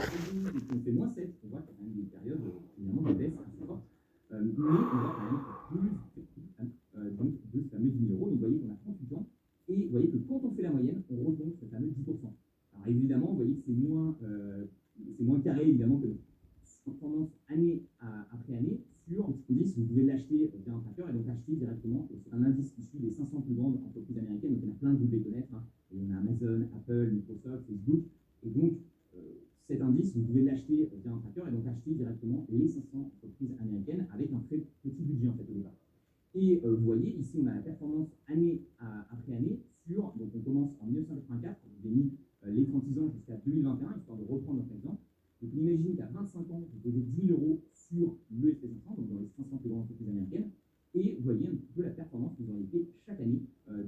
+12 et puis on fait -7, on voit qu'il y a quand même des périodes, évidemment, de baisse assez forte. Mais on voit quand même plus donc de ce fameux 10 000 euros. Donc vous voyez qu'on a 38 ans et vous voyez que quand on fait la moyenne, on retombe sur ce fameux 10%. Alors évidemment, vous voyez que c'est moins carré évidemment que tendance année après année sur ce qu'on dit, si vous pouvez l'acheter via un tracker et donc acheter directement. C'est un indice qui suit les 500 plus grandes entreprises américaines. Donc il y en a plein que vous devez connaître. Hein. Et on a Amazon, Apple, Microsoft, Facebook. Et donc cet indice, vous pouvez l'acheter via un tracker et donc acheter directement les 500 entreprises américaines avec un très petit budget en fait au départ. Et vous voyez, ici, on a la performance année après année sur, donc on commence en 1984, vous avez mis les 36 ans jusqu'à 2021, histoire de reprendre notre exemple. Donc on imagine qu'à 25 ans, vous posez 10 000 euros sur le SP500, donc dans les 500 plus grandes entreprises américaines, et vous voyez un petit peu la performance que vous auriez fait chaque année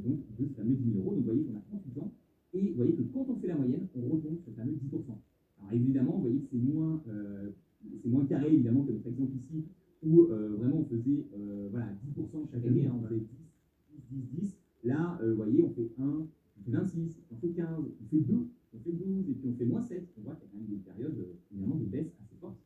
donc de ce fameux 10 000 euros. Donc vous voyez qu'on a 38 ans, et vous voyez que quand on fait la moyenne, on retombe sur ce fameux 10%. Alors évidemment, vous voyez que c'est moins carré évidemment que notre exemple ici, où vraiment on faisait voilà, 10% chaque année, hein, on faisait 10. Là, vous voyez, on fait 1, on fait 26, on fait 15, on fait 2, on fait 12, et puis on fait -7. On voit qu'il y a quand même des périodes, évidemment, de baisse assez fortes.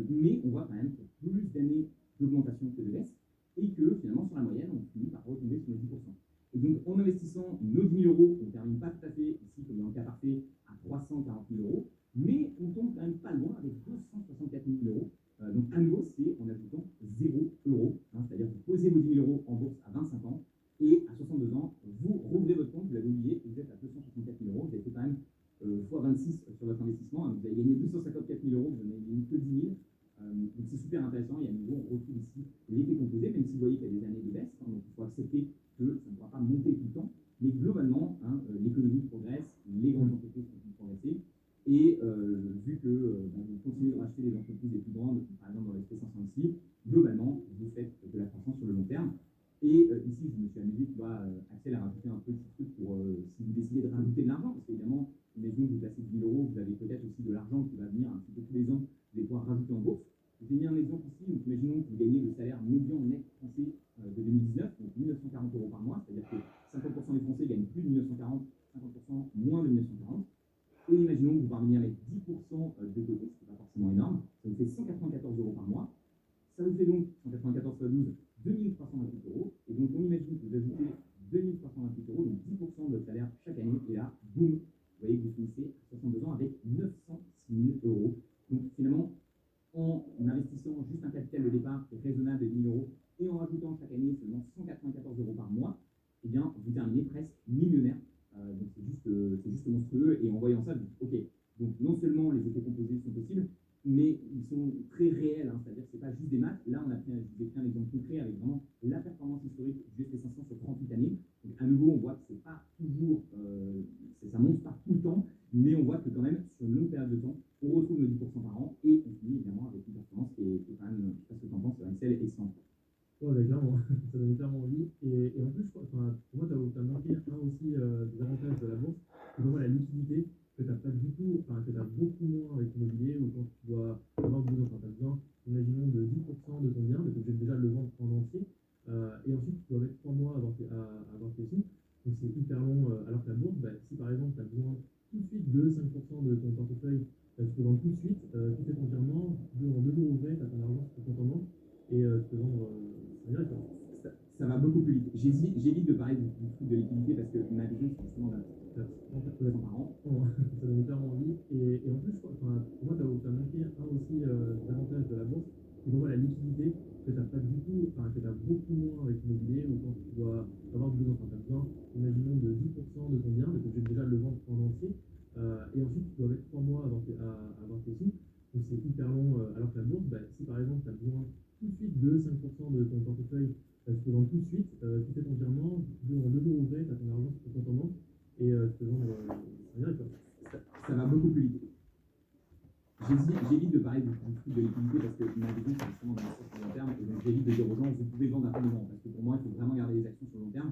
Mais on voit quand même plus d'années d'augmentation que de baisse, et que finalement, sur la moyenne, on finit par retomber sur les 10%. Et donc, en investissant nos 10 000 euros, on ne termine pas tout à fait, ici, comme dans le cas parfait, à 340 000 euros, mais on tombe quand même pas loin avec 264 000 euros. Donc, à nouveau, c'est en ajoutant 0 euros, hein, c'est-à-dire que vous posez vos 10 000 euros en bourse à 25 ans, et à 62 ans, vous rouvrez votre compte, vous l'avez oublié, et vous êtes à 264 000 euros. Vous avez fait quand même x26 sur votre investissement. Hein, vous avez gagné 254 000 euros, vous n'en avez gagné que 10 000. Donc c'est super intéressant. Et à nouveau, on retrouve ici l'effet composé, même si vous voyez qu'il y a des années de baisse. Hein, donc il faut accepter que ça ne pourra pas monter tout le temps. Mais globalement, hein, l'économie progresse, les grandes entreprises continuent de progresser. Et vu que vous continuez de racheter les entreprises les plus grandes, par exemple dans les SP500 ici, globalement, vous faites de la croissance sur le long terme. Et ici, je me suis amusé, tu vois, Axel a rajouté un petit truc pour si vous décidez de rajouter de l'argent, parce qu'évidemment, imaginons que vous placez 10 000 euros, vous avez peut-être aussi de l'argent qui va venir un petit peu tous les ans, vous allez pouvoir rajouter en bourse. J'ai mis un exemple ici, donc imaginons que vous gagnez le salaire médian net français de 2019, donc 1940 euros par mois, c'est-à-dire que 50% des Français gagnent plus de 1940, 50% moins de 1940. Et imaginons que vous parveniez à mettre 10% de côté, ce qui n'est pas forcément énorme, ça vous fait 194 euros par mois. Ça vous fait donc 194 x 12, 2328 euros. Et donc, on imagine que vous ajoutez 2328 euros, donc 10% de votre salaire chaque année. Et là, boum, vous voyez que vous finissez à 62 ans avec 906 000 euros. Donc, finalement, en investissant juste un capital de départ qui est raisonnable de 10 000 euros et en rajoutant chaque année seulement 194 euros par mois, eh bien, vous terminez presque millionnaire. Donc, c'est juste monstrueux. Et en voyant ça, vous dites, OK, donc non seulement les effets composés sont possibles, mais ils sont très réels, hein, c'est-à-dire que ce n'est pas juste des maths. Là, je vous ai pris un exemple concret avec vraiment la performance historique du SP500 sur 38 années. Donc, à nouveau, on voit que c'est pas toujours, ça ne monte pas tout le temps, mais on voit que quand même, sur une longue période de temps, on retrouve nos 10% par an et on finit évidemment avec une performance qui est quand même, je ne sais pas ce que tu en penses, Axel, excellente. Ouais, bah, clairement, ça donne clairement envie. Et en plus, pour moi, tu as manqué un aussi des avantages de la bourse, c'est vraiment la liquidité que tu n'as pas du tout, enfin, que tu as beaucoup moins avec l'immobilier, où quand tu dois avoir besoin, enfin, tu as besoin, imaginons, de 10% de ton bien, mais tu es obligé déjà de le vendre en entier. Et ensuite, tu dois mettre 3 mois à avoir tes sous. Donc, c'est hyper long. Alors que la bourse, bah, si par exemple, tu as besoin tout de suite de 5% de ton portefeuille, bah, tu peux vendre tout de suite, tu fais ton virement, en 2 jours ouvrés, tu as ton argent sur ton compte en banque, et tu peux vendre. Ça va beaucoup plus vite. J'évite de parler du truc de liquidité parce que ma vision, c'est justement d'investir par an. Ça donne clairement envie. Et en plus, pour moi, tu as manqué un aussi des avantages de la bourse, c'est vraiment la liquidité que tu n'as pas du tout, enfin, que tu as beaucoup moins avec l'immobilier, où quand tu dois avoir besoin, enfin, tu as besoin, imaginons, de 10% de ton bien, mais tu es obligé déjà de le vendre en entier. Et ensuite, tu dois mettre 3 mois à avoir tes sous. Donc, c'est hyper long. Alors que la bourse, bah, si par exemple, tu as besoin tout de suite de 5% de ton portefeuille, tu peux vendre tout de suite, tu fais ton virement, en 2 jours ouvrés, tu as ton argent sur ton compte en banque, et tu peux vendre rien. Ça va beaucoup plus vite. J'évite de parler du truc de liquidité parce que ma vision, c'est justement d'investir sur le long terme. Et donc, j'évite de dire aux gens, vous pouvez vendre à tout moment. Parce que pour moi, il faut vraiment garder les actions sur le long terme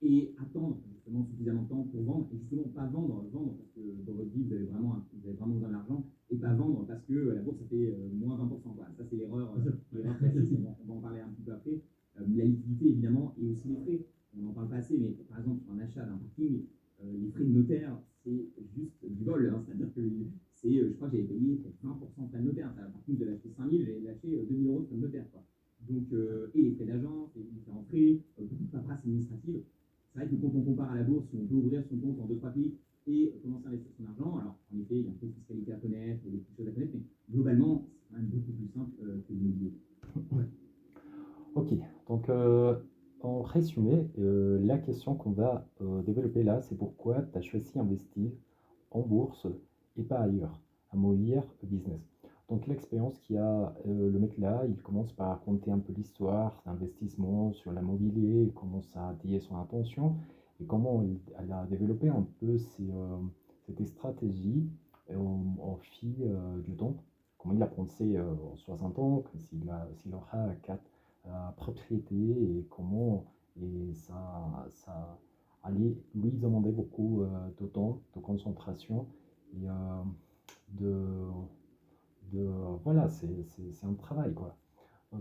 et attendre justement suffisamment de temps pour vendre. Et justement, pas vendre parce que dans votre vie, vous avez vraiment besoin d'argent. Et pas vendre parce que la bourse, ça fait moins 20%. Quoi. Ça, c'est l'erreur classique. On va en parler un petit peu après. La liquidité, évidemment, et aussi les frais. On n'en parle pas assez, mais par exemple, sur un achat d'un parking, les frais de notaire, c'est juste du vol. Hein, c'est-à-dire que c'est je crois que j'avais payé peut-être 20% de frais de notaire. Par contre, je devais acheter 5 000, j'ai lâché 2 000 euros de frais de notaire, quoi. Donc, et les frais d'agence, les différents frais, beaucoup de paperasse administrative. C'est vrai que quand on compare à la bourse, où on peut ouvrir son compte en 2-3 clics et commencer à investir son argent, alors en effet, il y a un peu de fiscalité à connaître, il y a des petites choses à connaître, mais globalement, c'est quand même beaucoup plus simple que l'immobilier. Ok, donc en résumé, la question qu'on va développer là, c'est pourquoi tu as choisi d'investir en bourse et pas ailleurs, à Moïr Business. Donc l'expérience qu'il a le mec là, il commence par raconter un peu l'histoire d'investissement sur l'immobilier, il commence à dire son intention et comment il a développé un peu cette stratégie au fil du temps. Comment il a pensé en 60 ans, s'il aura 4 propriété et comment et ça allait lui demander beaucoup de temps, de concentration et de, de voilà, c'est un travail quoi.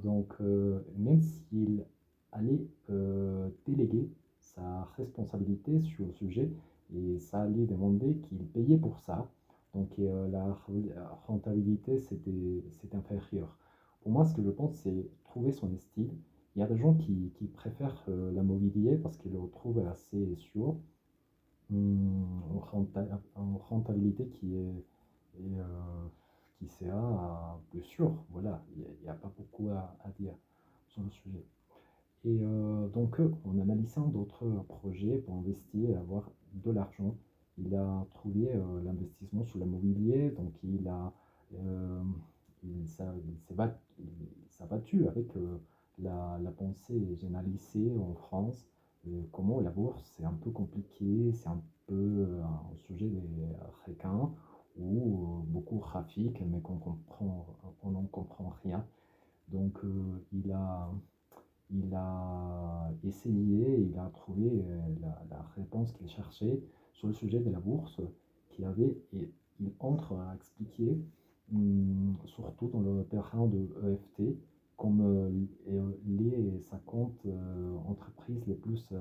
Donc même s'il allait déléguer sa responsabilité sur le sujet et ça allait demander qu'il payait pour ça, donc la rentabilité c'était inférieur. Pour moi, ce que je pense, c'est trouver son style. Il y a des gens qui préfèrent l'immobilier parce qu'ils le trouvent assez sûr, en rentabilité qui sera plus sûr. Voilà, il n'y a pas beaucoup à dire sur le sujet. Et donc, en analysant d'autres projets pour investir et avoir de l'argent, il a trouvé l'investissement sur l'immobilier, donc euh, il s'est battu avec la pensée généralisée en France, comment la bourse c'est un peu compliqué, c'est un peu un sujet des requins ou beaucoup graphique, mais on n'en comprend rien. Donc, il a essayé, il a trouvé la réponse qu'il cherchait sur le sujet de la bourse et il entre à expliquer, surtout dans le terrain de EFT, comme les 50 entreprises les plus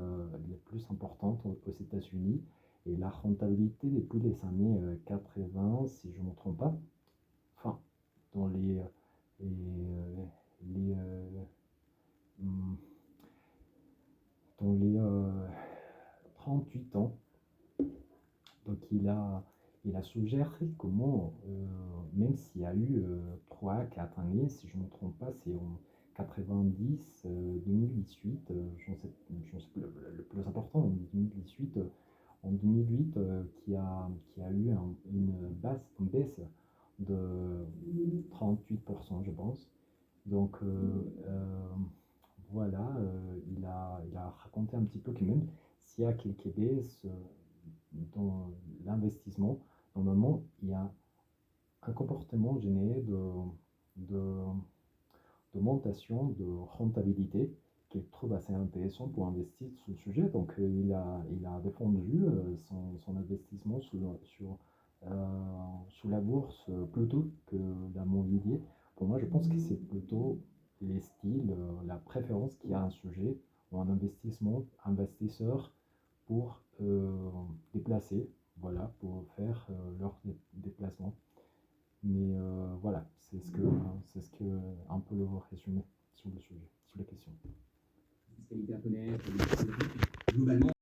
importantes aux États-Unis et la rentabilité depuis les années 80, si je ne me trompe pas, enfin, dans les, hum, dans les 38 ans. Donc il a suggéré comment, même s'il y a eu 3-4 années, si je ne me trompe pas, c'est en 90, 2018, j'en sais plus, le plus important, en 2018, en 2008 qui a eu une baisse de 38%, je pense. Donc voilà, il a raconté un petit peu que même s'il y a quelques baisses dans l'investissement, normalement, il y a un comportement généré de, d'augmentation de rentabilité qu'il trouve assez intéressant pour investir sur le sujet. Donc, il a défendu son investissement sur la bourse plutôt que l'immobilier. Pour moi, je pense que c'est plutôt les styles, la préférence qu'il y a un sujet ou un investisseur pour déplacer, voilà, pour faire leur déplacement. Mais voilà, c'est ce que un peu le résumé sur le sujet, sur la question. Fiscalité à connaître, globalement,